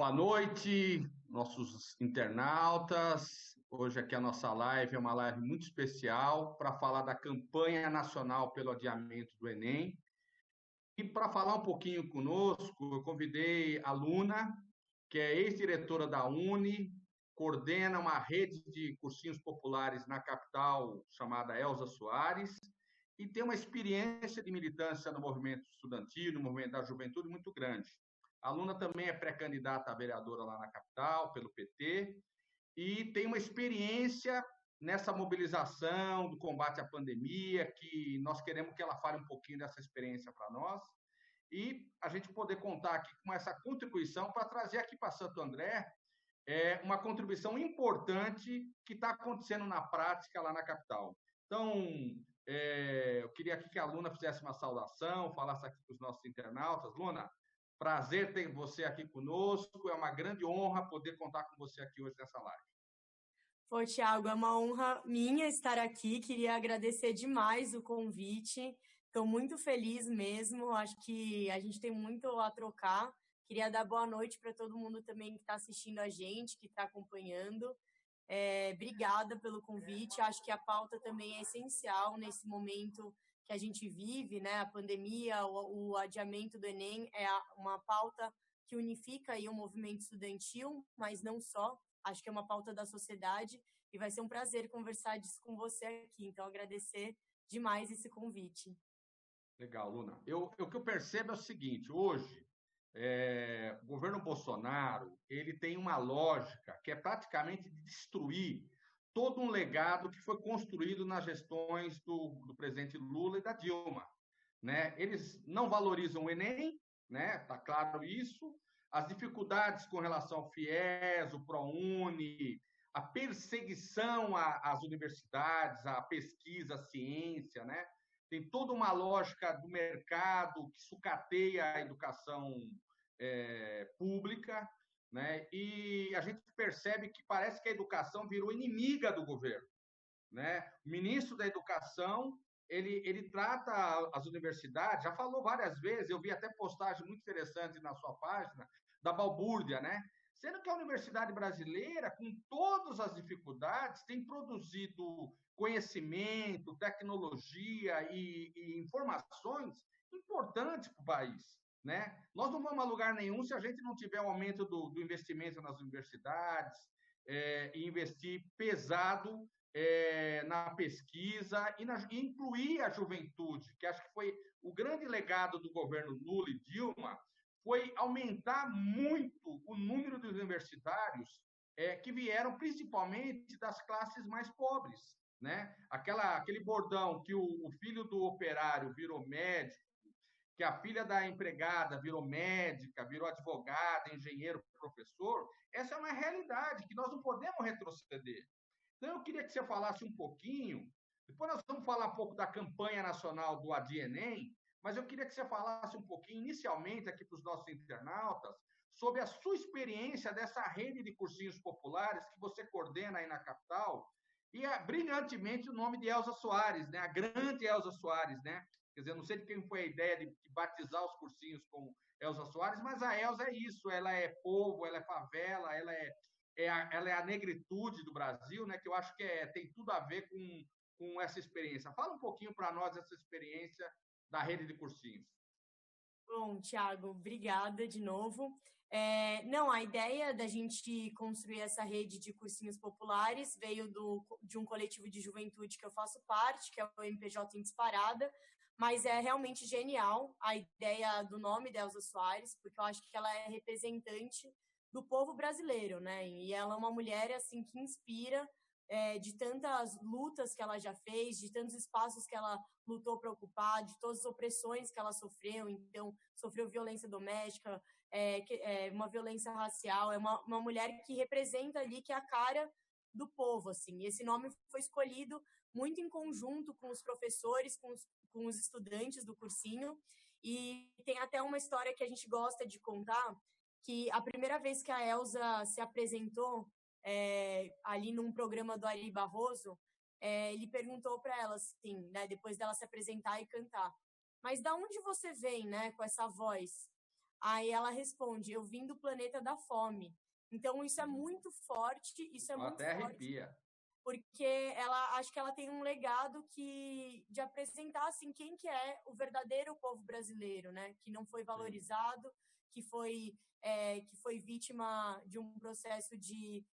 Boa noite, nossos internautas. Hoje aqui a nossa live é uma live muito especial para falar da campanha nacional pelo adiamento do Enem. E para falar um pouquinho conosco, eu convidei a Luna, que é ex-diretora da Uni, coordena uma rede de cursinhos populares na capital chamada Elza Soares e tem uma experiência de militância no movimento estudantil, no movimento da juventude muito grande. A Luna também é pré-candidata a vereadora lá na capital, pelo PT, e tem uma experiência nessa mobilização do combate à pandemia, que nós queremos que ela fale um pouquinho dessa experiência para nós, e a gente poder contar aqui com essa contribuição para trazer aqui para Santo André uma contribuição importante que está acontecendo na prática lá na capital. Então, eu queria aqui que a Luna fizesse uma saudação, falasse aqui para os nossos internautas. Luna, prazer ter você aqui conosco, é uma grande honra poder contar com você aqui hoje nessa live. Pô, Thiago, é uma honra minha estar aqui, queria agradecer demais o convite, estou muito feliz mesmo, acho que a gente tem muito a trocar, queria dar boa noite para todo mundo também que está assistindo a gente, que está acompanhando. Obrigada pelo convite, acho que a pauta também é essencial nesse momento que a gente vive, né? A pandemia, o adiamento do Enem é uma pauta que unifica aí o movimento estudantil, mas não só, acho que é uma pauta da sociedade e vai ser um prazer conversar disso com você aqui, então agradecer demais esse convite. Legal, Luna. O que eu percebo é o seguinte, hoje, o governo Bolsonaro ele tem uma lógica que é praticamente de destruir todo um legado que foi construído nas gestões do presidente Lula e da Dilma, né? Eles não valorizam o Enem, né? Tá claro isso. As dificuldades com relação ao FIES, o ProUni, a perseguição às universidades, à pesquisa, à ciência, né? Tem toda uma lógica do mercado que sucateia a educação pública, né? E a gente percebe que parece que a educação virou inimiga do governo, né? O ministro da Educação ele trata as universidades, já falou várias vezes, eu vi até postagem muito interessante na sua página, da balbúrdia, né? Sendo que a universidade brasileira, com todas as dificuldades, tem produzido conhecimento, tecnologia e informações importantes para o país, né? Nós não vamos a lugar nenhum se a gente não tiver o aumento do investimento nas universidades, e investir pesado na pesquisa e incluir a juventude, que acho que foi o grande legado do governo Lula e Dilma, foi aumentar muito o número de universitários que vieram principalmente das classes mais pobres, né? Aquele bordão que o filho do operário virou médico, que a filha da empregada virou médica, virou advogada, engenheiro, professor, essa é uma realidade que nós não podemos retroceder. Então, eu queria que você falasse um pouquinho, depois nós vamos falar um pouco da campanha nacional do ADIENEM, mas eu queria que você falasse um pouquinho, inicialmente, aqui para os nossos internautas, sobre a sua experiência dessa rede de cursinhos populares que você coordena aí na capital, e brilhantemente o nome de Elza Soares, né? A grande Elza Soares, né? Quer dizer, não sei de quem foi a ideia de batizar os cursinhos com Elza Soares, mas a Elza é isso, ela é povo, ela é favela, ela é a negritude do Brasil, né? Que eu acho que tem tudo a ver com essa experiência. Fala um pouquinho para nós dessa experiência da rede de cursinhos. Bom, Thiago, obrigada de novo. Não, a ideia da gente construir essa rede de cursinhos populares veio de um coletivo de juventude que eu faço parte, que é o MPJ em Disparada, mas é realmente genial a ideia do nome da Elza Soares, porque eu acho que ela é representante do povo brasileiro, né? E ela é uma mulher assim que inspira de tantas lutas que ela já fez, de tantos espaços que ela lutou para ocupar, de todas as opressões que ela sofreu. Então, sofreu violência doméstica, uma violência racial. É uma mulher que representa ali, que é a cara do povo, assim. E esse nome foi escolhido muito em conjunto com os professores, com os estudantes do cursinho. E tem até uma história que a gente gosta de contar, que a primeira vez que a Elza se apresentou ali num programa do Ari Barroso, ele perguntou para ela, assim, né, depois dela se apresentar e cantar, mas da onde você vem, né, com essa voz? Aí ela responde, eu vim do planeta da fome. Então, isso é muito forte, isso é muito até forte. Arrepia. Porque acho que ela tem um legado de apresentar, assim, quem que é o verdadeiro povo brasileiro, né? Que não foi valorizado, que foi vítima de um processo de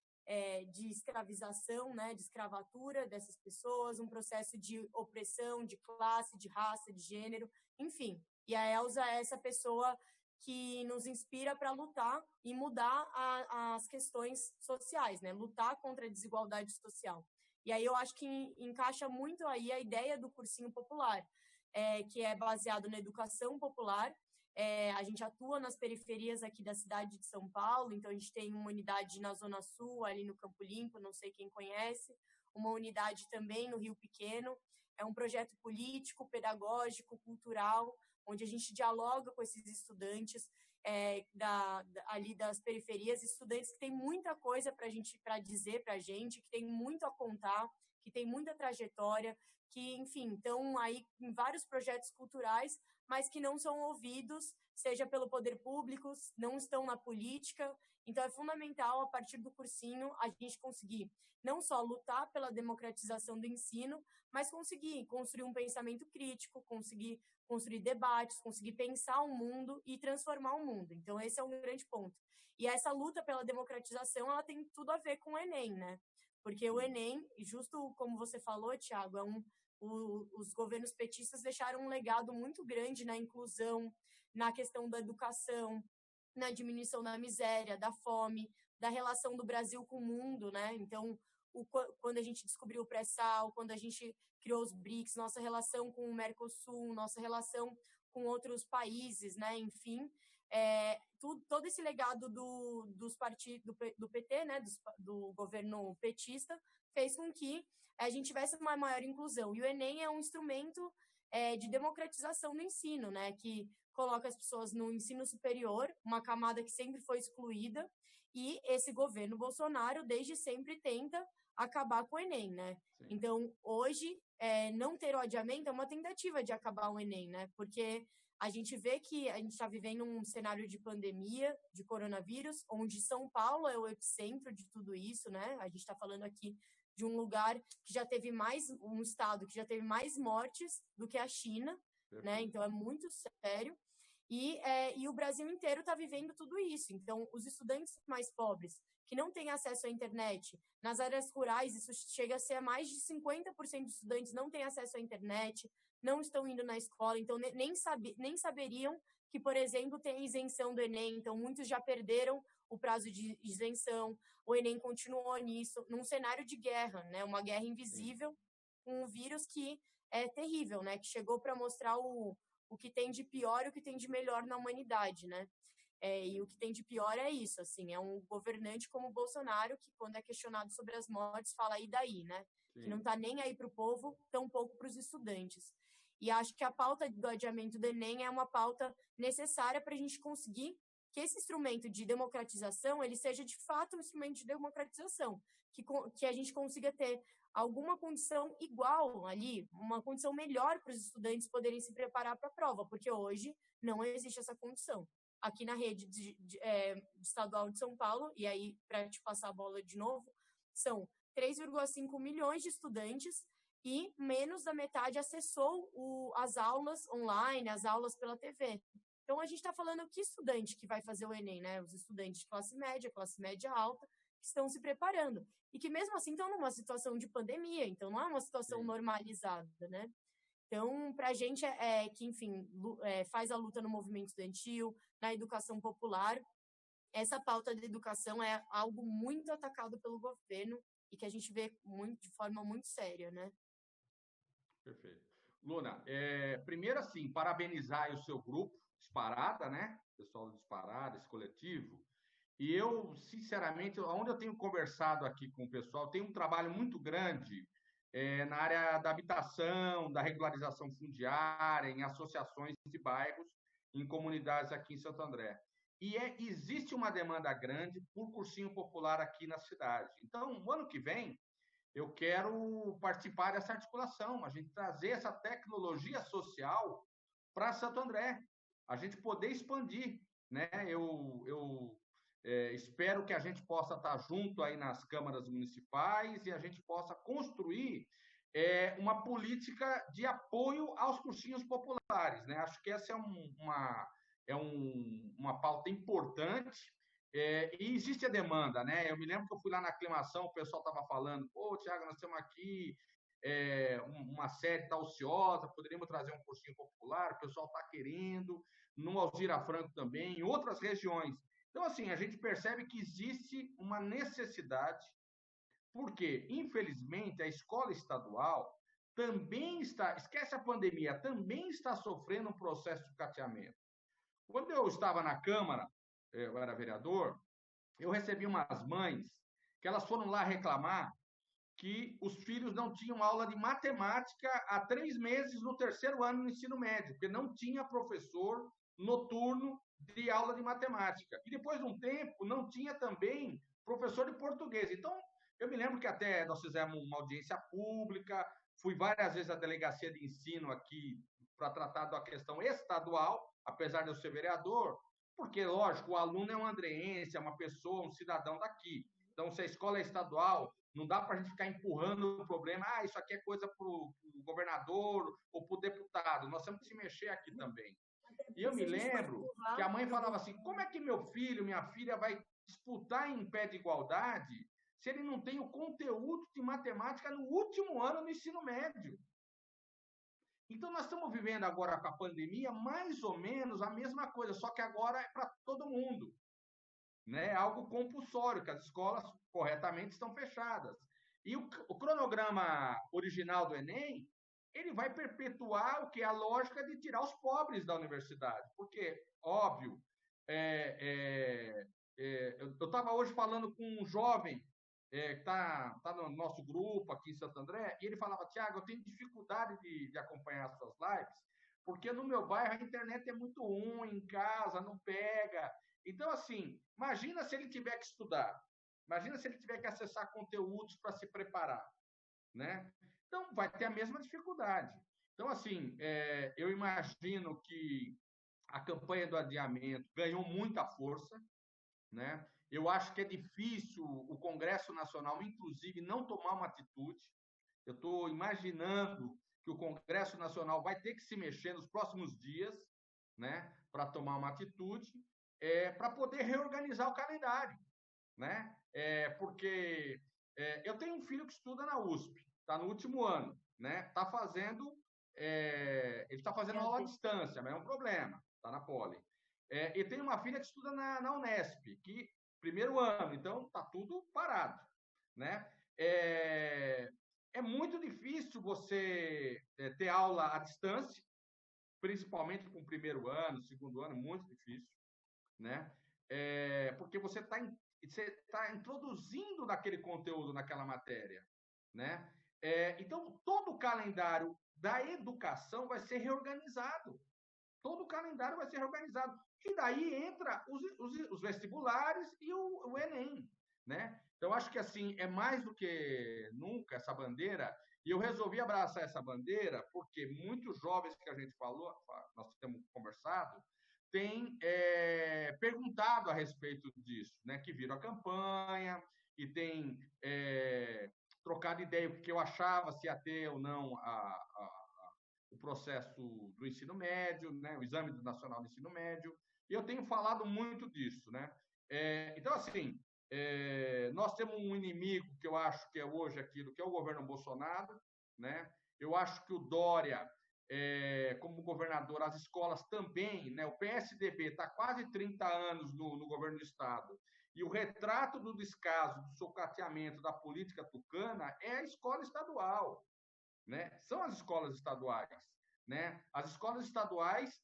escravização, né? De escravatura dessas pessoas, um processo de opressão, de classe, de raça, de gênero, enfim. E a Elza é essa pessoa que nos inspira para lutar e mudar as questões sociais, né? Lutar contra a desigualdade social. E aí eu acho que encaixa muito aí a ideia do cursinho popular, que é baseado na educação popular. A gente atua nas periferias aqui da cidade de São Paulo, então a gente tem uma unidade na Zona Sul, ali no Campo Limpo, não sei quem conhece, uma unidade também no Rio Pequeno. É um projeto político, pedagógico, cultural, onde a gente dialoga com esses estudantes ali das periferias, estudantes que têm muita coisa para dizer para a gente, que têm muito a contar, que têm muita trajetória, que, enfim, estão aí em vários projetos culturais, mas que não são ouvidos, seja pelo poder público, não estão na política. Então, é fundamental, a partir do cursinho, a gente conseguir não só lutar pela democratização do ensino, mas conseguir construir um pensamento crítico, conseguir construir debates, conseguir pensar o mundo e transformar o mundo. Então, esse é um grande ponto. E essa luta pela democratização, ela tem tudo a ver com o Enem, né? Porque o Enem, justo como você falou, Thiago, os governos petistas deixaram um legado muito grande na inclusão, na questão da educação, na diminuição da miséria, da fome, da relação do Brasil com o mundo, né? Então, quando a gente descobriu o pré-sal, quando a gente criou os BRICS, nossa relação com o Mercosul, nossa relação com outros países, né? Enfim, todo esse legado dos partidos do PT, né? Do governo petista, fez com que a gente tivesse uma maior inclusão. E o Enem é um instrumento de democratização do ensino, né? Que coloca as pessoas no ensino superior, uma camada que sempre foi excluída, e esse governo Bolsonaro, desde sempre, tenta acabar com o Enem, né? Sim. Então, hoje, não ter o adiamento é uma tentativa de acabar o Enem, né? Porque a gente vê que a gente está vivendo um cenário de pandemia, de coronavírus, onde São Paulo é o epicentro de tudo isso, né? A gente está falando aqui de um lugar que já teve um estado que já teve mais mortes do que a China, né? Então, é muito sério. E o Brasil inteiro está vivendo tudo isso. Então, os estudantes mais pobres, que não têm acesso à internet, nas áreas rurais, isso chega a ser mais de 50% dos estudantes não têm acesso à internet, não estão indo na escola, então nem saberiam que, por exemplo, tem isenção do Enem. Então, muitos já perderam o prazo de isenção, o Enem continuou nisso, num cenário de guerra, né? Uma guerra invisível, um vírus que é terrível, né? Que chegou para mostrar o que tem de pior e o que tem de melhor na humanidade, né? E o que tem de pior é isso, assim, é um governante como o Bolsonaro, que quando é questionado sobre as mortes, fala e daí, né? Sim. Que não está nem aí para o povo, tampouco para os estudantes. E acho que a pauta do adiamento do Enem é uma pauta necessária para a gente conseguir que esse instrumento de democratização, ele seja de fato um instrumento de democratização, que a gente consiga ter alguma condição igual ali, uma condição melhor para os estudantes poderem se preparar para a prova, porque hoje não existe essa condição. Aqui na rede estadual de São Paulo, e aí para te passar a bola de novo, são 3,5 milhões de estudantes e menos da metade acessou as aulas online, as aulas pela TV. Então, a gente está falando que estudante que vai fazer o Enem, né? Os estudantes de classe média alta, que estão se preparando. E que, mesmo assim, estão numa situação de pandemia. Então, não é uma situação normalizada, né? Então, para a gente, que, enfim, faz a luta no movimento estudantil, na educação popular, essa pauta de educação é algo muito atacado pelo governo e que a gente vê de forma muito séria, né? Perfeito. Luna, primeiro, assim, parabenizar o seu grupo, Disparada, né? Pessoal do Disparada, esse coletivo. E eu, sinceramente, onde eu tenho conversado aqui com o pessoal, tem um trabalho muito grande na área da habitação, da regularização fundiária, em associações de bairros, em comunidades aqui em Santo André. E existe uma demanda grande por cursinho popular aqui na cidade. Então, no ano que vem, eu quero participar dessa articulação, a gente trazer essa tecnologia social para Santo André, a gente poder expandir. né? Espero que a gente possa estar junto aí nas câmaras municipais e a gente possa construir uma política de apoio aos cursinhos populares, né? Acho que essa uma pauta importante. E existe a demanda, né? Eu me lembro que eu fui lá na aclimação, o pessoal estava falando, pô, Tiago, nós temos aqui uma série está ociosa, poderíamos trazer um cursinho popular, o pessoal está querendo, no Alzira Franco também, em outras regiões. Então, assim, a gente percebe que existe uma necessidade, porque, infelizmente, a escola estadual também está, esquece a pandemia, também está sofrendo um processo de cateamento. Quando eu estava na Câmara, eu era vereador, eu recebi umas mães que elas foram lá reclamar que os filhos não tinham aula de matemática há 3 meses no terceiro ano do ensino médio, porque não tinha professor noturno de aula de matemática. E depois de um tempo, não tinha também professor de português. Então, eu me lembro que até nós fizemos uma audiência pública, fui várias vezes à delegacia de ensino aqui para tratar da questão estadual, apesar de eu ser vereador, porque, lógico, o aluno é um andreense, é uma pessoa, um cidadão daqui. Então, se a escola é estadual, não dá para a gente ficar empurrando o problema, isso aqui é coisa para o governador ou para o deputado. Nós temos que se mexer aqui também. E eu me lembro que a mãe falava assim, como é que meu filho, minha filha vai disputar em pé de igualdade se ele não tem o conteúdo de matemática no último ano do ensino médio? Então, nós estamos vivendo agora com a pandemia mais ou menos a mesma coisa, só que agora é para todo mundo. Né? Algo compulsório, que as escolas corretamente estão fechadas. E o cronograma original do Enem, ele vai perpetuar o que é a lógica de tirar os pobres da universidade. Porque, óbvio, eu estava hoje falando com um jovem que está no nosso grupo aqui em Santo André, e ele falava, Tiago, eu tenho dificuldade de acompanhar as suas lives, porque no meu bairro a internet é muito ruim, em casa, não pega. Então, assim, imagina se ele tiver que estudar, imagina se ele tiver que acessar conteúdos para se preparar, né? Então, vai ter a mesma dificuldade. Então, assim, eu imagino que a campanha do adiamento ganhou muita força, né? Eu acho que é difícil o Congresso Nacional, inclusive, não tomar uma atitude. Eu estou imaginando que o Congresso Nacional vai ter que se mexer nos próximos dias, né, para tomar uma atitude, para poder reorganizar o calendário, né? Porque eu tenho um filho que estuda na USP, está no último ano, né? Ele está fazendo aula à distância, mas é um problema, está na Poli. E tem uma filha que estuda na Unesp, que primeiro ano, então está tudo parado, né? É muito difícil você ter aula à distância, principalmente com o primeiro ano, segundo ano, muito difícil, né? Porque você está introduzindo naquele conteúdo, naquela matéria, né? Então, todo o calendário da educação vai ser reorganizado. Todo o calendário vai ser reorganizado. E daí entra os vestibulares e o Enem, né? Então, acho que assim, é mais do que nunca essa bandeira, e eu resolvi abraçar essa bandeira porque muitos jovens que a gente falou, nós temos conversado, têm perguntado a respeito disso, né? Que viram a campanha e têm trocado ideia o que eu achava, se ia ter ou não o processo do ensino médio, né, o Exame Nacional do Ensino Médio, e eu tenho falado muito disso, né? Então, assim, nós temos um inimigo que eu acho que é hoje aquilo, que é o governo Bolsonaro, né? Eu acho que o Dória, como governador, as escolas também, né? O PSDB está quase 30 anos no governo do Estado, e o retrato do descaso, do socateamento da política tucana é a escola estadual. Né? São as escolas estaduais. Né? As escolas estaduais,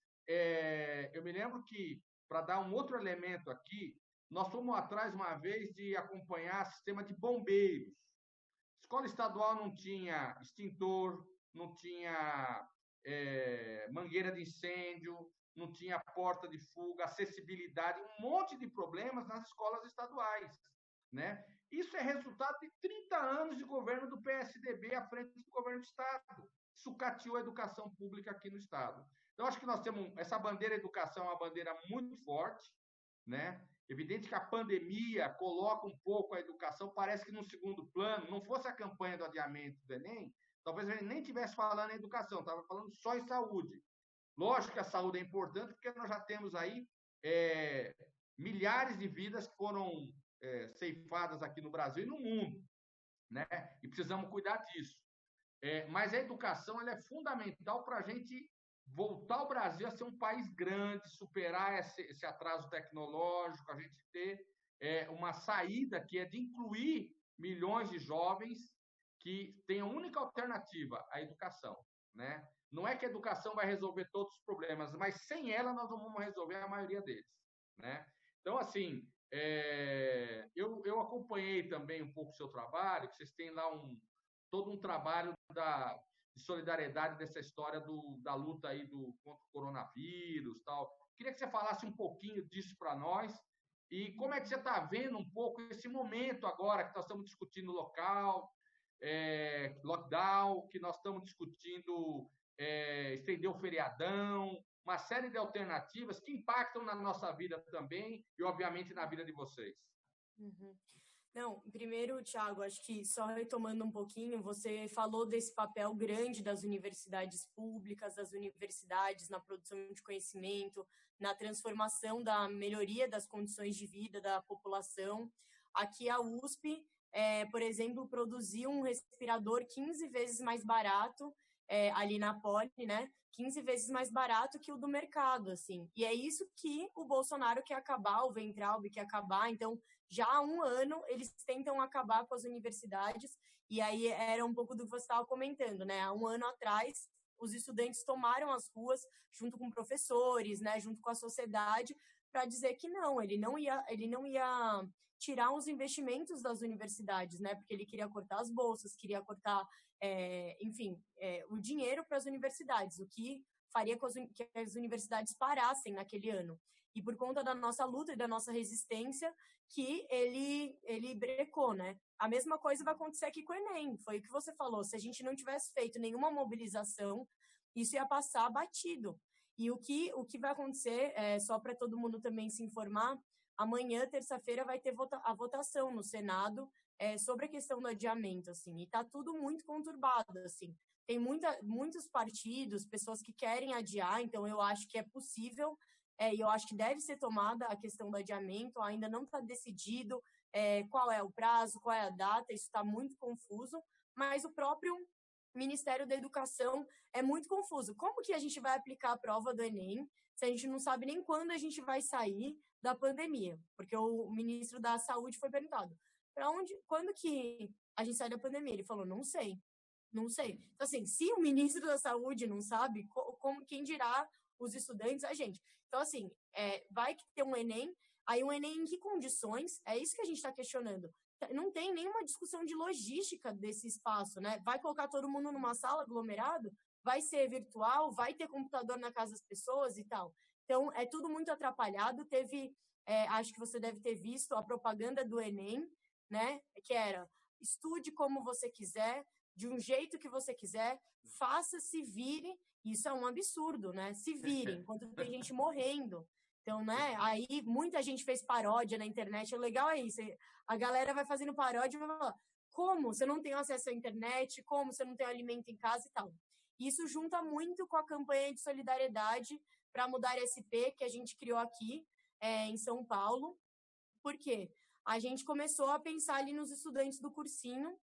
eu me lembro que, para dar um outro elemento aqui, nós fomos atrás uma vez de acompanhar sistema de bombeiros. Escola estadual não tinha extintor, não tinha mangueira de incêndio, não tinha porta de fuga, acessibilidade, um monte de problemas nas escolas estaduais. Né? Isso é resultado de 30 anos de governo do PSDB à frente do governo do Estado. Sucateou a educação pública aqui no Estado. Então, acho que nós temos essa bandeira educação, é uma bandeira muito forte, né? Evidente que a pandemia coloca um pouco a educação, parece que no segundo plano, não fosse a campanha do adiamento do Enem, talvez a gente nem estivesse falando em educação, estava falando só em saúde. Lógico que a saúde é importante, porque nós já temos aí milhares de vidas que foram ceifadas aqui no Brasil e no mundo, né? E precisamos cuidar disso. Mas a educação ela é fundamental para a gente voltar o Brasil a ser um país grande, superar esse atraso tecnológico, a gente ter uma saída que é de incluir milhões de jovens que têm a única alternativa, a educação, né? Não é que a educação vai resolver todos os problemas, mas sem ela nós não vamos resolver a maioria deles, né? Então, assim, eu acompanhei também um pouco o seu trabalho, que vocês têm lá todo um trabalho de solidariedade dessa história da luta aí contra o coronavírus, tal. Queria que você falasse um pouquinho disso para nós e como é que você está vendo um pouco esse momento agora que nós estamos discutindo lockdown, que nós estamos discutindo estender o feriadão, uma série de alternativas que impactam na nossa vida também e, obviamente, na vida de vocês. Uhum. Não, primeiro, Thiago, acho que só retomando um pouquinho, você falou desse papel grande das universidades públicas, das universidades na produção de conhecimento, na transformação da melhoria das condições de vida da população. Aqui a USP, por exemplo, produziu um respirador 15 vezes mais barato, ali na Poli, né? 15 vezes mais barato que o do mercado, assim. E é isso que o Bolsonaro quer acabar, o Weintraub quer acabar. Então, já há um ano, eles tentam acabar com as universidades. E aí era um pouco do que você estava comentando, né? Há um ano atrás, os estudantes tomaram as ruas, junto com professores, né? Junto com a sociedade, para dizer que não, ele não ia tirar os investimentos das universidades, né? Porque ele queria cortar as bolsas, queria cortar o dinheiro para as universidades, o que faria que as universidades parassem naquele ano. E por conta da nossa luta e da nossa resistência, que ele brecou, né? A mesma coisa vai acontecer aqui com o Enem, foi o que você falou, se a gente não tivesse feito nenhuma mobilização, isso ia passar batido. E o que vai acontecer, só para todo mundo também se informar, amanhã, terça-feira, vai ter a votação no Senado sobre a questão do adiamento, assim, e tá tudo muito conturbado, assim. Tem muitos partidos, pessoas que querem adiar, então eu acho que é possível, e eu acho que deve ser tomada a questão do adiamento, ainda não está decidido qual é o prazo, qual é a data, isso está muito confuso, mas o próprio Ministério da Educação é muito confuso. Como que a gente vai aplicar a prova do Enem se a gente não sabe nem quando a gente vai sair da pandemia? Porque o ministro da Saúde foi perguntado, quando que a gente sai da pandemia? Ele falou, não sei. Então, assim, se o ministro da Saúde não sabe, quem dirá os estudantes, a gente? Então, assim, vai ter um Enem, aí um Enem em que condições? É isso que a gente está questionando. Não tem nenhuma discussão de logística desse espaço, né? Vai colocar todo mundo numa sala aglomerado? Vai ser virtual? Vai ter computador na casa das pessoas e tal? Então, é tudo muito atrapalhado. Teve, acho que você deve ter visto a propaganda do Enem, né? Que era, estude como você quiser, de um jeito que você quiser, faça, se vire. Isso é um absurdo, né? Se virem, enquanto tem gente morrendo. Então, né? Aí muita gente fez paródia na internet. O legal é isso. A galera vai fazendo paródia e vai falar, como você não tem acesso à internet, como você não tem alimento em casa e tal. Isso junta muito com a campanha de solidariedade para mudar SP que a gente criou aqui em São Paulo. Por quê? A gente começou a pensar ali nos estudantes do cursinho,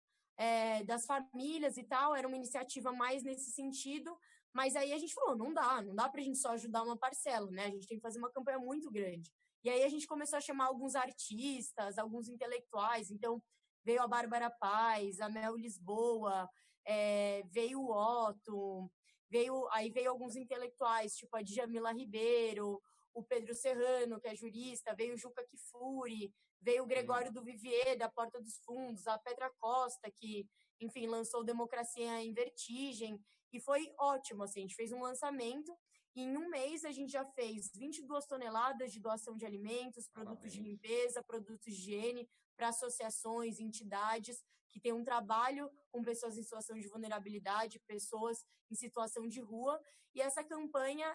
das famílias e tal, era uma iniciativa mais nesse sentido, mas aí a gente falou, não dá para a gente só ajudar uma parcela, né? A gente tem que fazer uma campanha muito grande. E aí a gente começou a chamar alguns artistas, alguns intelectuais, então veio a Bárbara Paz, a Mel Lisboa, veio o Otto, veio alguns intelectuais, tipo a Djamila Ribeiro, o Pedro Serrano, que é jurista, veio o Juca Kfouri, veio o Gregório do Vivier, da Porta dos Fundos, a Petra Costa, que, enfim, lançou Democracia em Vertigem, e foi ótimo, assim, a gente fez um lançamento, e em um mês a gente já fez 22 toneladas de doação de alimentos, produtos de limpeza, produtos de higiene, para associações, entidades, que tem um trabalho com pessoas em situação de vulnerabilidade, pessoas em situação de rua. E essa campanha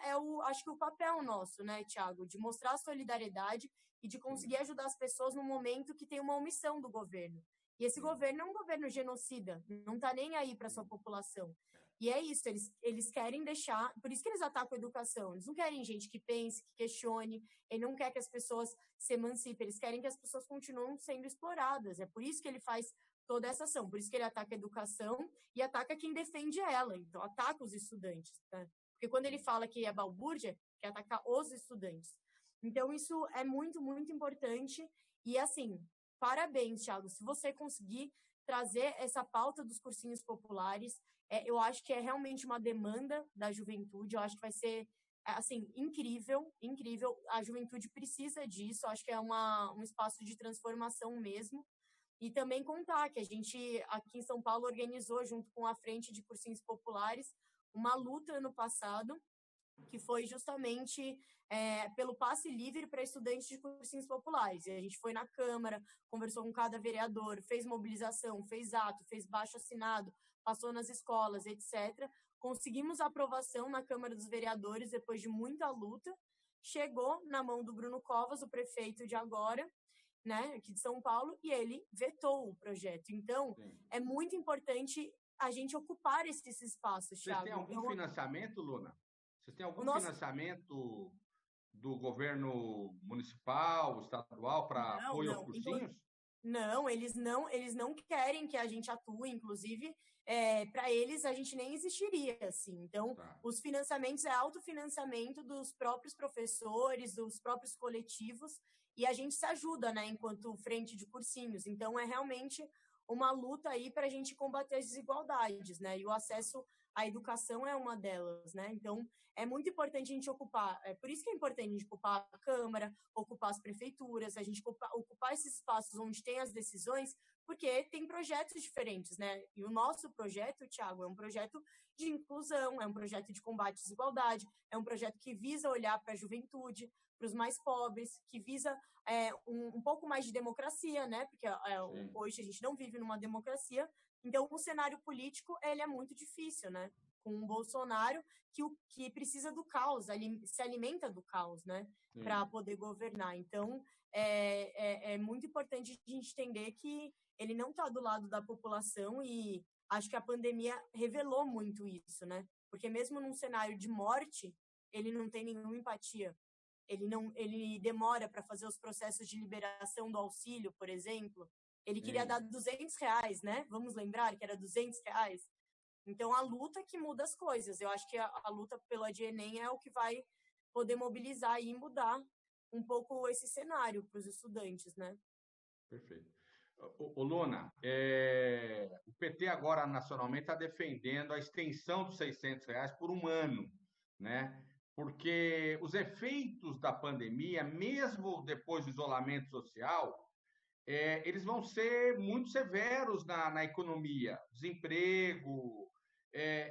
acho que o papel nosso, né, Thiago, de mostrar solidariedade e de conseguir ajudar as pessoas no momento que tem uma omissão do governo. E esse governo é um governo genocida, não está nem aí para a sua população. E é isso, eles querem deixar, por isso que eles atacam a educação, eles não querem gente que pense, que questione, ele não quer que as pessoas se emancipem, eles querem que as pessoas continuem sendo exploradas, é por isso que ele faz toda essa ação, por isso que ele ataca a educação e ataca quem defende ela, então ataca os estudantes, né? Porque quando ele fala que é balbúrdia, quer atacar os estudantes. Então isso é muito, muito importante e assim, parabéns, Thiago, se você conseguir trazer essa pauta dos cursinhos populares, eu acho que é realmente uma demanda da juventude, eu acho que vai ser, assim, incrível, incrível, a juventude precisa disso, eu acho que é um espaço de transformação mesmo, e também contar que a gente, aqui em São Paulo, organizou, junto com a Frente de Cursinhos Populares, uma luta ano passado, que foi justamente pelo passe livre para estudantes de cursinhos populares. E a gente foi na Câmara, conversou com cada vereador, fez mobilização, fez ato, fez baixo-assinado, passou nas escolas, etc. Conseguimos aprovação na Câmara dos Vereadores depois de muita luta. Chegou na mão do Bruno Covas, o prefeito de agora, né, aqui de São Paulo, e ele vetou o projeto. Então, é muito importante a gente ocupar esses espaços, Thiago. Vocês têm algum financiamento, Luna? Vocês têm algum financiamento do governo municipal, estadual, para apoio aos cursinhos? Não, eles não querem que a gente atue, inclusive, para eles a gente nem existiria, assim. Então, os financiamentos é autofinanciamento dos próprios professores, dos próprios coletivos, e a gente se ajuda, né, enquanto frente de cursinhos. Então, é realmente uma luta aí para a gente combater as desigualdades, né, e o acesso à educação é uma delas, né, então é muito importante a gente ocupar, por isso que é importante a gente ocupar a Câmara, ocupar as prefeituras, a gente ocupar esses espaços onde tem as decisões, porque tem projetos diferentes, né, e o nosso projeto, Thiago, é um projeto de inclusão, é um projeto de combate à desigualdade, é um projeto que visa olhar para a juventude, para os mais pobres, que visa um pouco mais de democracia, né? Porque hoje a gente não vive numa democracia, então o cenário político ele é muito difícil, né? Com um Bolsonaro que precisa do caos, se alimenta do caos, né? Para poder governar. Então é muito importante a gente entender que ele não está do lado da população e acho que a pandemia revelou muito isso, né? Porque mesmo num cenário de morte, ele não tem nenhuma empatia. Ele demora para fazer os processos de liberação do auxílio, por exemplo. Ele queria dar R$200, né? Vamos lembrar que era R$200. Então, a luta que muda as coisas. Eu acho que a luta pelo ADIENEM é o que vai poder mobilizar e mudar um pouco esse cenário para os estudantes, né? Perfeito. Luna, o PT agora nacionalmente está defendendo a extensão dos R$600 por um ano, né? Porque os efeitos da pandemia, mesmo depois do isolamento social, eles vão ser muito severos na economia, desemprego.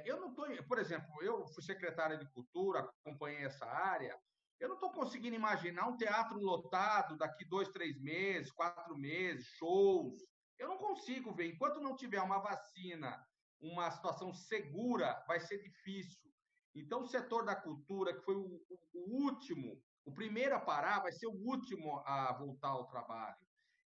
Eu não estou, por exemplo, eu fui secretário de Cultura, acompanhei essa área, eu não estou conseguindo imaginar um teatro lotado daqui 2, 3 meses, 4 meses, shows. Eu não consigo ver. Enquanto não tiver uma vacina, uma situação segura, vai ser difícil. Então, o setor da cultura, que foi o último, o primeiro a parar, vai ser o último a voltar ao trabalho.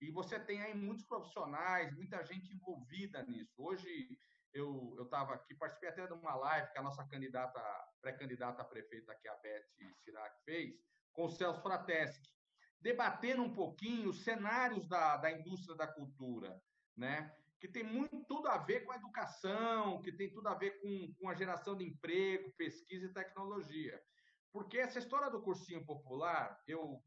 E você tem aí muitos profissionais, muita gente envolvida nisso. Hoje, eu estava aqui, participei até de uma live que a nossa pré-candidata a prefeita, que a Beth Sirac fez, com o Celso Frateschi, debatendo um pouquinho os cenários da indústria da cultura, né? Que tem tudo a ver com a educação, que tem tudo a ver com a geração de emprego, pesquisa e tecnologia. Porque essa história do cursinho popular, eu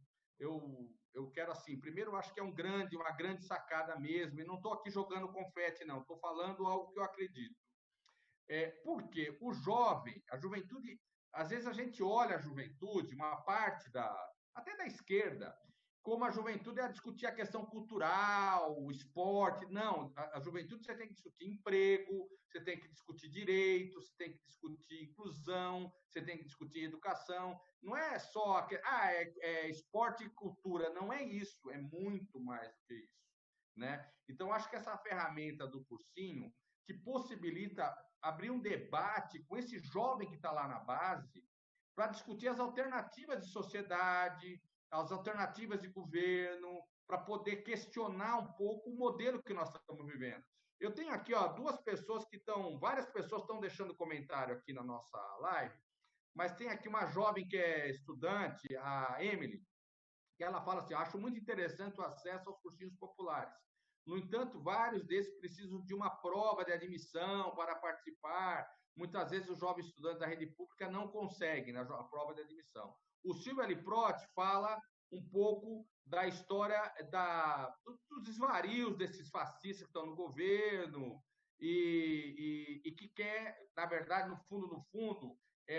quero, assim, primeiro, eu acho que é uma grande sacada mesmo, e não estou aqui jogando confete, não, estou falando algo que eu acredito. Porque o jovem, a juventude, às vezes a gente olha a juventude, uma parte até da esquerda, como a juventude é a discutir a questão cultural, o esporte. Não, a juventude você tem que discutir emprego, você tem que discutir direitos, você tem que discutir inclusão, você tem que discutir educação. Não é só esporte e cultura, não é isso, é muito mais do que isso. né? Então, acho que essa ferramenta do cursinho, que possibilita abrir um debate com esse jovem que está lá na base, para discutir as alternativas de sociedade, as alternativas de governo, para poder questionar um pouco o modelo que nós estamos vivendo. Eu tenho aqui várias pessoas estão deixando comentário aqui na nossa live, mas tem aqui uma jovem que é estudante, a Emily, que ela fala assim: acho muito interessante o acesso aos cursinhos populares. No entanto, vários desses precisam de uma prova de admissão para participar. Muitas vezes os jovens estudantes da rede pública não conseguem, né, a prova de admissão. O Silvio Aliprotti fala um pouco da história dos desvarios desses fascistas que estão no governo e que quer, na verdade, no fundo,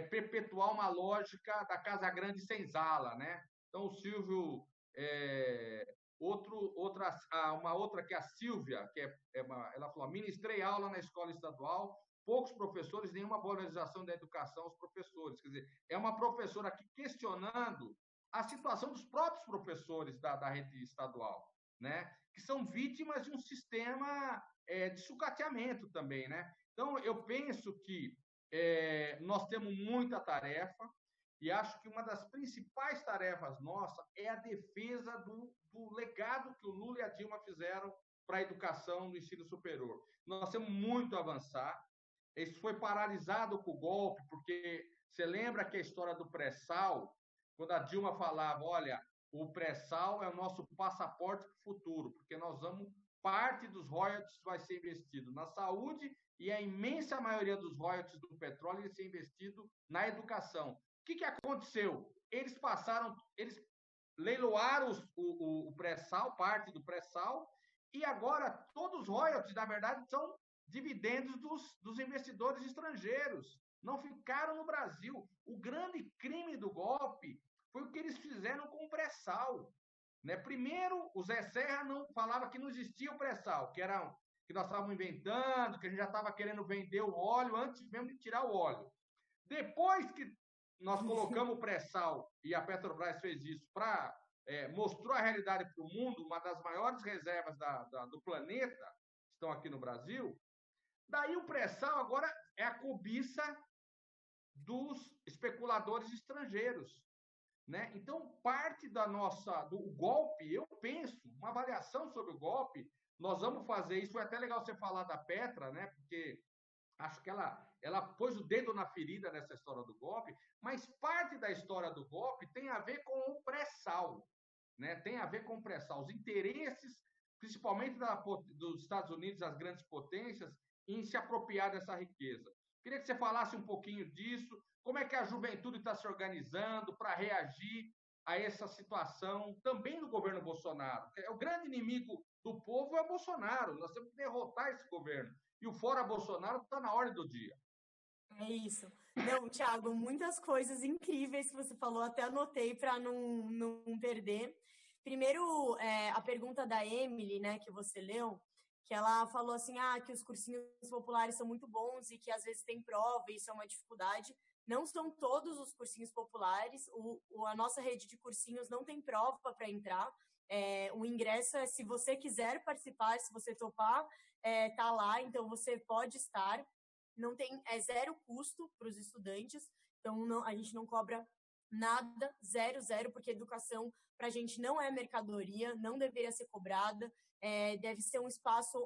perpetuar uma lógica da Casa Grande Senzala, né? Então, o Silvio, uma outra que é a Silvia, ela falou: ministrei aula na escola estadual, poucos professores, nenhuma valorização da educação aos professores. Quer dizer, é uma professora aqui questionando a situação dos próprios professores da rede estadual, né? Que são vítimas de um sistema de sucateamento também, né? Então, eu penso que nós temos muita tarefa, e acho que uma das principais tarefas nossas é a defesa do legado que o Lula e a Dilma fizeram para a educação no ensino superior. Nós temos muito a avançar. Isso foi paralisado com o golpe, porque você lembra que a história do pré-sal, quando a Dilma falava: olha, o pré-sal é o nosso passaporte para o futuro, porque nós vamos, parte dos royalties vai ser investido na saúde e a imensa maioria dos royalties do petróleo vai ser investido na educação. O que aconteceu? Eles leiloaram o pré-sal, parte do pré-sal, e agora todos os royalties, na verdade, são dividendos dos investidores estrangeiros. Não ficaram no Brasil. O grande crime do golpe foi o que eles fizeram com o pré-sal, né? Primeiro, o Zé Serra não falava que não existia o pré-sal, que nós estávamos inventando, que a gente já estava querendo vender o óleo antes mesmo de tirar o óleo. Depois que nós colocamos o pré-sal, e a Petrobras fez isso mostrou a realidade para o mundo, uma das maiores reservas do planeta estão aqui no Brasil. Daí o pré-sal agora é a cobiça dos especuladores estrangeiros, né? Então, parte do golpe, eu penso, uma avaliação sobre o golpe, nós vamos fazer isso. Foi até legal você falar da Petra, né? Porque acho que ela pôs o dedo na ferida nessa história do golpe, mas parte da história do golpe tem a ver com o pré-sal, né? Tem a ver com o pré-sal. Os interesses, principalmente dos Estados Unidos, das grandes potências, em se apropriar dessa riqueza. Queria que você falasse um pouquinho disso, como é que a juventude está se organizando para reagir a essa situação também do governo Bolsonaro. O grande inimigo do povo é o Bolsonaro, nós temos que derrotar esse governo. E o fora Bolsonaro está na ordem do dia. É isso. Não, Thiago, muitas coisas incríveis que você falou, até anotei para não perder. Primeiro, a pergunta da Emily, né, que você leu, que ela falou assim, que os cursinhos populares são muito bons e que às vezes tem prova e isso é uma dificuldade. Não são todos os cursinhos populares, a nossa rede de cursinhos não tem prova para entrar. O ingresso é, se você quiser participar, se você topar, tá lá, então você pode estar. Não tem, zero custo para os estudantes, então a gente não cobra nada, zero, porque educação para a gente não é mercadoria, não deveria ser cobrada, deve ser um espaço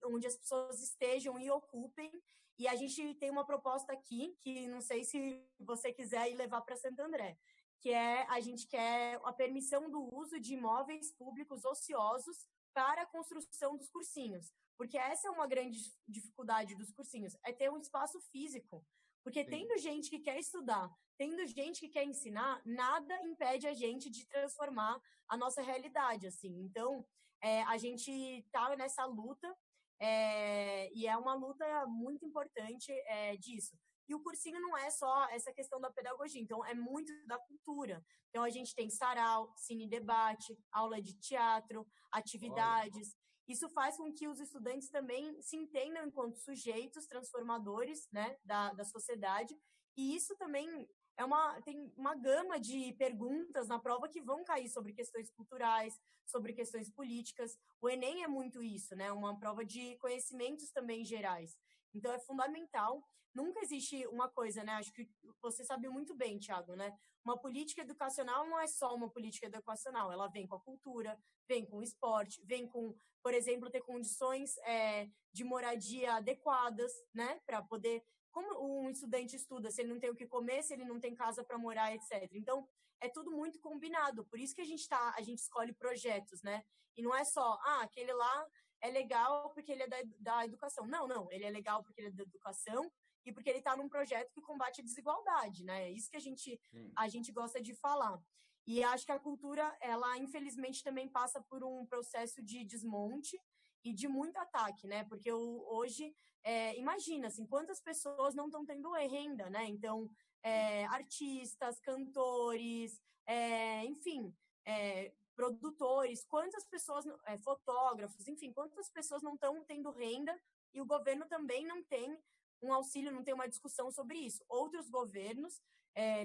onde as pessoas estejam e ocupem. E a gente tem uma proposta aqui, que não sei se você quiser ir levar para Santo André, que a gente quer a permissão do uso de imóveis públicos ociosos para a construção dos cursinhos. Porque essa é uma grande dificuldade dos cursinhos, é ter um espaço físico. Porque tendo gente que quer estudar, tendo gente que quer ensinar, nada impede a gente de transformar a nossa realidade, assim. Então, a gente está nessa luta, e é uma luta muito importante disso. E o cursinho não é só essa questão da pedagogia, então é muito da cultura. Então, a gente tem sarau, cine-debate, aula de teatro, atividades. Isso faz com que os estudantes também se entendam enquanto sujeitos transformadores, né, da sociedade. E isso também tem uma gama de perguntas na prova que vão cair sobre questões culturais, sobre questões políticas. O Enem é muito isso, né? Uma prova de conhecimentos também gerais. Então, é fundamental. Nunca existe uma coisa, né? Acho que você sabe muito bem, Thiago, né? Uma política educacional não é só uma política educacional. Ela vem com a cultura, vem com o esporte, vem com, por exemplo, ter condições de moradia adequadas, né? Para poder... Como um estudante estuda, se ele não tem o que comer, se ele não tem casa para morar, etc. Então, é tudo muito combinado. Por isso que a gente escolhe projetos, né? E não é só, aquele lá é legal porque ele é da educação. Não, ele é legal porque ele é da educação e porque ele está num projeto que combate a desigualdade, né? É isso que a gente gosta de falar. E acho que a cultura, ela infelizmente também passa por um processo de desmonte e de muito ataque, né? Porque hoje, imagina, assim, quantas pessoas não estão tendo renda, né? Então, artistas, cantores, enfim, produtores, quantas pessoas, fotógrafos, enfim, quantas pessoas não estão tendo renda e o governo também não tem um auxílio, não tem uma discussão sobre isso. Outros governos,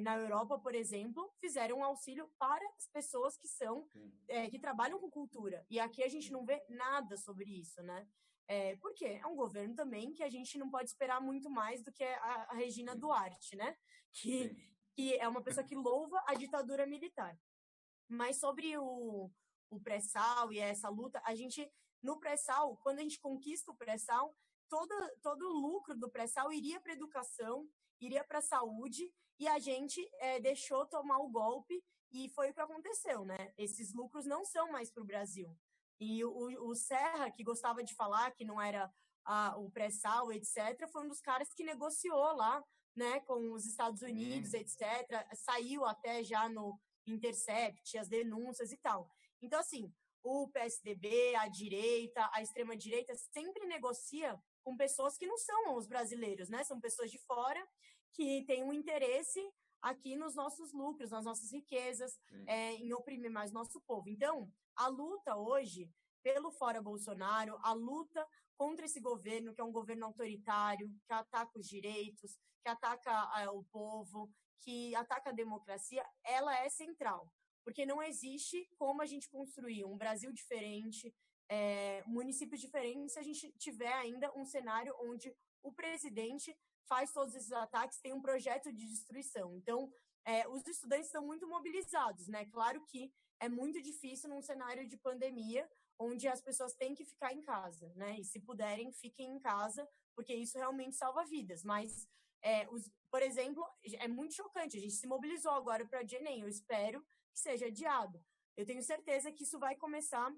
na Europa, por exemplo, fizeram um auxílio para as pessoas que trabalham com cultura. E aqui a gente não vê nada sobre isso, né? Porque é um governo também que a gente não pode esperar muito mais do que a Regina Duarte, né? Que é uma pessoa que louva a ditadura militar. Mas sobre o pré-sal e essa luta, no pré-sal, quando a gente conquista o pré-sal, todo o lucro do pré-sal iria para a educação, iria para a saúde, e a gente deixou tomar o golpe, e foi o que aconteceu, né? Esses lucros não são mais para o Brasil. E o Serra, que gostava de falar que não era o pré-sal, etc., foi um dos caras que negociou lá, né, com os Estados Unidos, etc., saiu até já no Intercept, as denúncias e tal. Então, assim, o PSDB, a direita, a extrema-direita sempre negocia com pessoas que não são os brasileiros, né? São pessoas de fora que têm um interesse aqui nos nossos lucros, nas nossas riquezas, em oprimir mais nosso povo. Então, a luta hoje pelo fora Bolsonaro, a luta contra esse governo, que é um governo autoritário, que ataca os direitos, que ataca o povo, que ataca a democracia, ela é central. Porque não existe como a gente construir um Brasil diferente, municípios diferentes, se a gente tiver ainda um cenário onde o presidente faz todos esses ataques, tem um projeto de destruição. Então, os estudantes estão muito mobilizados, né? Claro que é muito difícil num cenário de pandemia, onde as pessoas têm que ficar em casa, né? E se puderem, fiquem em casa, porque isso realmente salva vidas. Mas, por exemplo, é muito chocante. A gente se mobilizou agora para o Enem. Eu espero que seja adiado. Eu tenho certeza que isso vai começar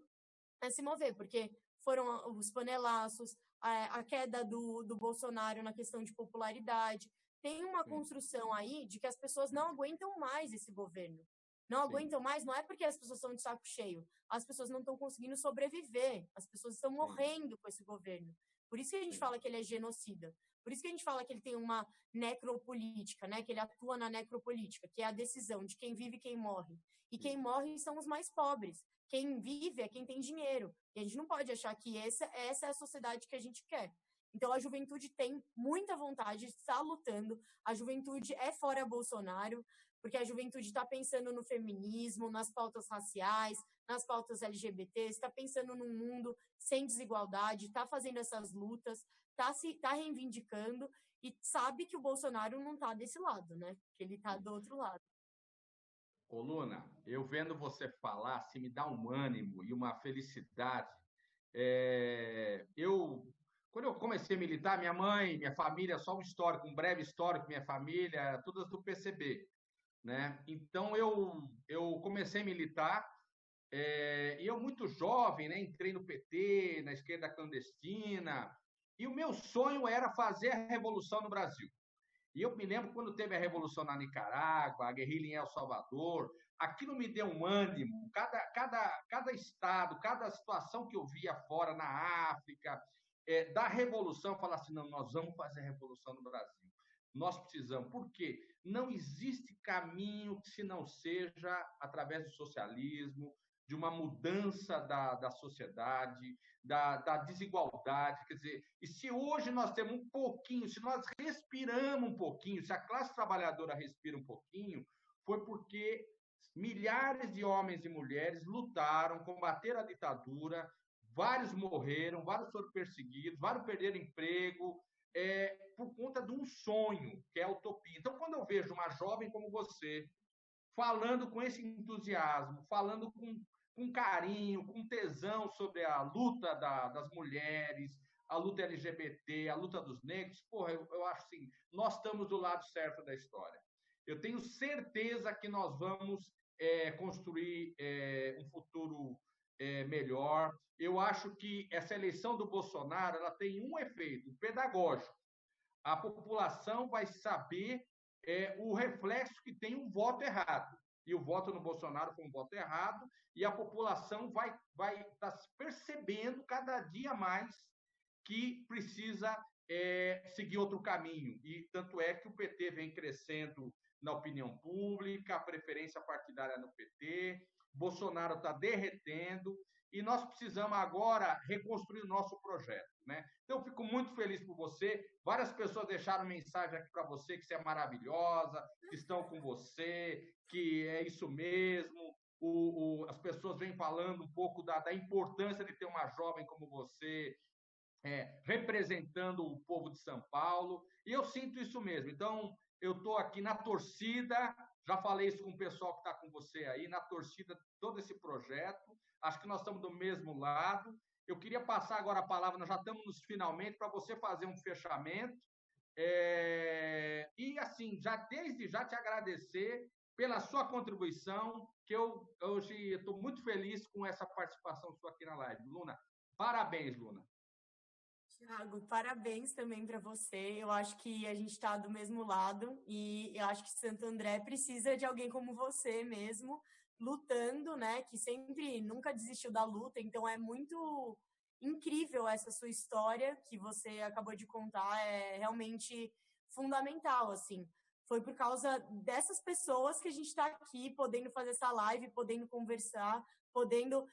a se mover, porque foram os panelaços, a queda do Bolsonaro na questão de popularidade. Tem uma construção aí de que as pessoas não aguentam mais esse governo. Não aguentam mais, não é porque as pessoas estão de saco cheio. As pessoas não estão conseguindo sobreviver. As pessoas estão morrendo com esse governo. Por isso que a gente fala que ele é genocida. Por isso que a gente fala que ele tem uma necropolítica, né? Que ele atua na necropolítica, que é a decisão de quem vive e quem morre. E quem morre são os mais pobres. Quem vive é quem tem dinheiro. E a gente não pode achar que essa é a sociedade que a gente quer. Então, a juventude tem muita vontade de estar lutando. A juventude é fora Bolsonaro, porque a juventude está pensando no feminismo, nas pautas raciais, nas pautas LGBT, está pensando num mundo sem desigualdade, está fazendo essas lutas, está reivindicando e sabe que o Bolsonaro não está desse lado, né? Que ele está do outro lado. Ô, Luna, eu vendo você falar, se me dá um ânimo e uma felicidade. Quando eu comecei a militar, minha mãe, minha família, só um histórico, um breve histórico, minha família, todas do PCB, né? Então, eu comecei a militar, e eu muito jovem, né? Entrei no PT, na esquerda clandestina, e o meu sonho era fazer a revolução no Brasil. E eu me lembro quando teve a revolução na Nicarágua, a guerrilha em El Salvador, aquilo me deu um ânimo. Cada estado, cada situação que eu via fora na África, da revolução, falar assim, não, nós vamos fazer a revolução no Brasil. Nós precisamos. Por quê? Não existe caminho que se não seja através do socialismo, de uma mudança da sociedade, da desigualdade. Quer dizer, e se hoje nós temos um pouquinho, se nós respiramos um pouquinho, se a classe trabalhadora respira um pouquinho, foi porque milhares de homens e mulheres lutaram, combateram a ditadura, vários morreram, vários foram perseguidos, vários perderam emprego, por conta de um sonho, que é a utopia. Então, quando eu vejo uma jovem como você, falando com esse entusiasmo, falando com carinho, com tesão sobre a luta das mulheres, a luta LGBT, a luta dos negros, porra, eu acho assim, nós estamos do lado certo da história. Eu tenho certeza que nós vamos construir um futuro melhor. Eu acho que essa eleição do Bolsonaro ela tem um efeito pedagógico. A população vai saber o reflexo que tem um voto errado. E o voto no Bolsonaro foi um voto errado, e a população vai estar percebendo cada dia mais que precisa seguir outro caminho. E tanto é que o PT vem crescendo na opinião pública, a preferência partidária no PT, Bolsonaro está derretendo, e nós precisamos agora reconstruir o nosso projeto, né? Então, eu fico muito feliz por você. Várias pessoas deixaram mensagem aqui para você, que você é maravilhosa, que estão com você, que é isso mesmo. As pessoas vêm falando um pouco da importância de ter uma jovem como você representando o povo de São Paulo, e eu sinto isso mesmo. Então, eu estou aqui na torcida, já falei isso com o pessoal que está com você aí, na torcida de todo esse projeto. Acho que nós estamos do mesmo lado. Eu queria passar agora a palavra, nós já estamos nos finalmente, para você fazer um fechamento. E, assim, desde já te agradecer pela sua contribuição, que eu hoje estou muito feliz com essa participação sua aqui na live. Luna, parabéns, Luna. Thiago, parabéns também para você. Eu acho que a gente está do mesmo lado e eu acho que Santo André precisa de alguém como você mesmo, lutando, né? Que sempre, nunca desistiu da luta. Então é muito incrível essa sua história que você acabou de contar. É realmente fundamental, assim. Foi por causa dessas pessoas que a gente está aqui, podendo fazer essa live, podendo conversar, podendo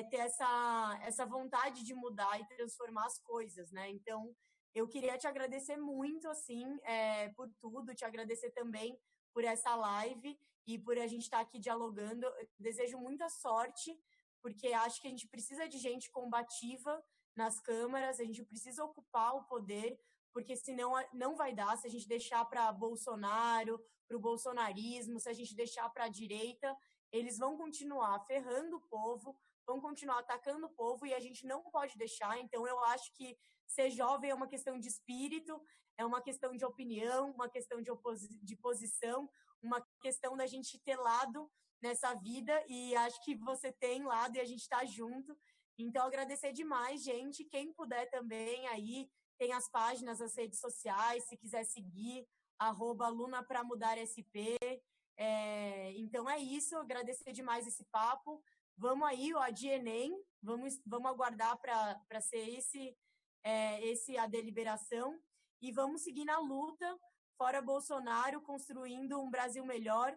ter essa vontade de mudar e transformar as coisas, né? Então, eu queria te agradecer muito, assim, por tudo, te agradecer também por essa live e por a gente estar aqui dialogando. Eu desejo muita sorte, porque acho que a gente precisa de gente combativa nas câmaras, a gente precisa ocupar o poder, porque senão não vai dar. Se a gente deixar para Bolsonaro, para o bolsonarismo, se a gente deixar para a direita, eles vão continuar ferrando o povo, vão continuar atacando o povo e a gente não pode deixar. Então, eu acho que ser jovem é uma questão de espírito, é uma questão de opinião, uma questão de posição, uma questão da gente ter lado nessa vida, e acho que você tem lado e a gente está junto. Então, agradecer demais, gente. Quem puder também aí, tem as páginas, as redes sociais, se quiser seguir, @LunaPraMudarSP. Então é isso, agradecer demais esse papo. Vamos aí, ó, de Enem, vamos aguardar para ser esse a deliberação, e vamos seguir na luta, fora Bolsonaro, construindo um Brasil melhor,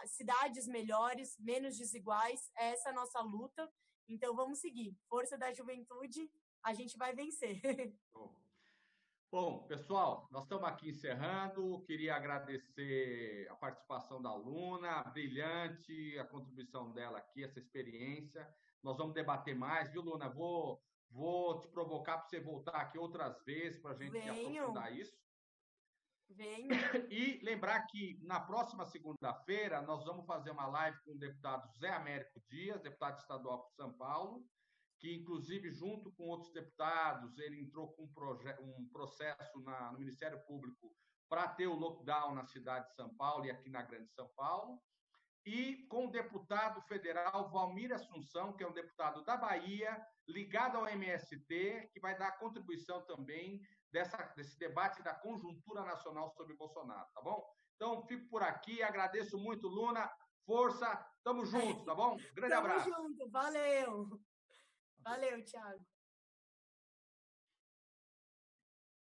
cidades melhores, menos desiguais. Essa é a nossa luta, então vamos seguir. Força da juventude, a gente vai vencer. Bom, pessoal, nós estamos aqui encerrando. Queria agradecer a participação da Luna, brilhante, a contribuição dela aqui, essa experiência. Nós vamos debater mais, viu, Luna? Vou te provocar para você voltar aqui outras vezes para a gente aprofundar isso. Venho. E lembrar que na próxima segunda-feira nós vamos fazer uma live com o deputado Zé Américo Dias, deputado estadual por São Paulo, que, inclusive, junto com outros deputados, ele entrou com um processo no Ministério Público para ter o lockdown na cidade de São Paulo e aqui na Grande São Paulo, e com o deputado federal Valmir Assunção, que é um deputado da Bahia, ligado ao MST, que vai dar contribuição também desse debate da conjuntura nacional sobre Bolsonaro, tá bom? Então, fico por aqui, agradeço muito, Luna, força, tamo junto, tá bom? Grande abraço. Tamo junto, valeu. Valeu, Thiago.